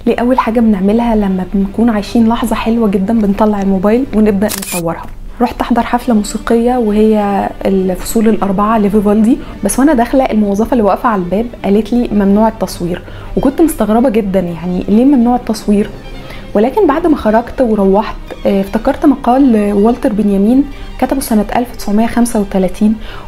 ليه اول حاجه بنعملها لما بنكون عايشين لحظه حلوه جدا بنطلع الموبايل ونبدا نصورها. رحت احضر حفله موسيقيه وهي الفصول الاربعه لفيفالدي، بس وانا داخله الموظفه اللي واقفه على الباب قالت لي ممنوع التصوير، وكنت مستغربه جدا يعني ليه ممنوع التصوير. ولكن بعد ما خرجت وروحت افتكرت مقال والتر بنيامين كتبه سنة 1935،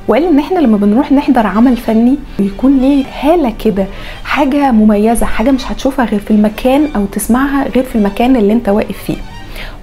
وقال ان احنا لما بنروح نحضر عمل فني بيكون ليه هالة كده، حاجة مميزة، حاجة مش هتشوفها غير في المكان او تسمعها غير في المكان اللي انت واقف فيه.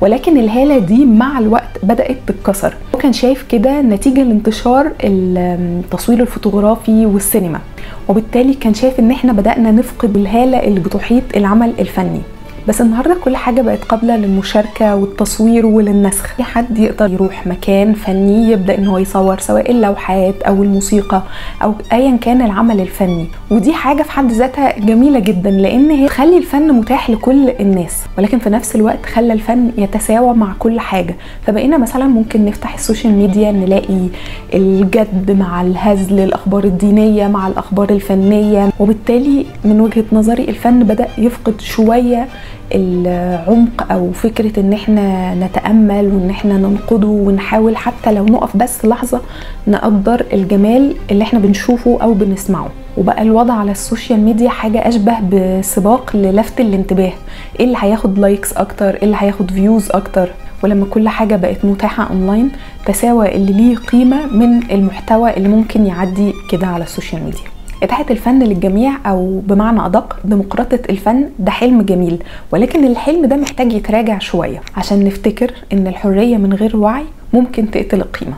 ولكن الهالة دي مع الوقت بدأت تتكسر، وكان شايف كده نتيجة لانتشار التصوير الفوتوغرافي والسينما، وبالتالي كان شايف ان احنا بدأنا نفقد الهالة اللي بتحيط العمل الفني. بس النهارده كل حاجه بقت قابله للمشاركه والتصوير وللنسخ. في حد يقدر يروح مكان فني يبدا ان هو يصور سواء اللوحات او الموسيقى او ايا كان العمل الفني، ودي حاجه في حد ذاتها جميله جدا لان هي تخلي الفن متاح لكل الناس، ولكن في نفس الوقت خلى الفن يتساوى مع كل حاجه. فبقينا مثلا ممكن نفتح السوشيال ميديا نلاقي الجد مع الهزل، الاخبار الدينيه مع الاخبار الفنيه، وبالتالي من وجهه نظري الفن بدا يفقد شويه العمق او فكرة ان احنا نتأمل وان احنا ننقده ونحاول حتى لو نقف بس لحظة نقدر الجمال اللي احنا بنشوفه او بنسمعه. وبقى الوضع على السوشيال ميديا حاجة اشبه بسباق للفت الانتباه، ايه اللي هياخد لايكس اكتر، ايه اللي هياخد فيوز اكتر. ولما كل حاجة بقت متاحة اونلاين تساوى اللي ليه قيمة من المحتوى اللي ممكن يعدي كده على السوشيال ميديا. إتاحة الفن للجميع أو بمعنى أدق ديمقراطية الفن ده حلم جميل، ولكن الحلم ده محتاج يتراجع شوية عشان نفتكر إن الحرية من غير وعي ممكن تقتل القيمة.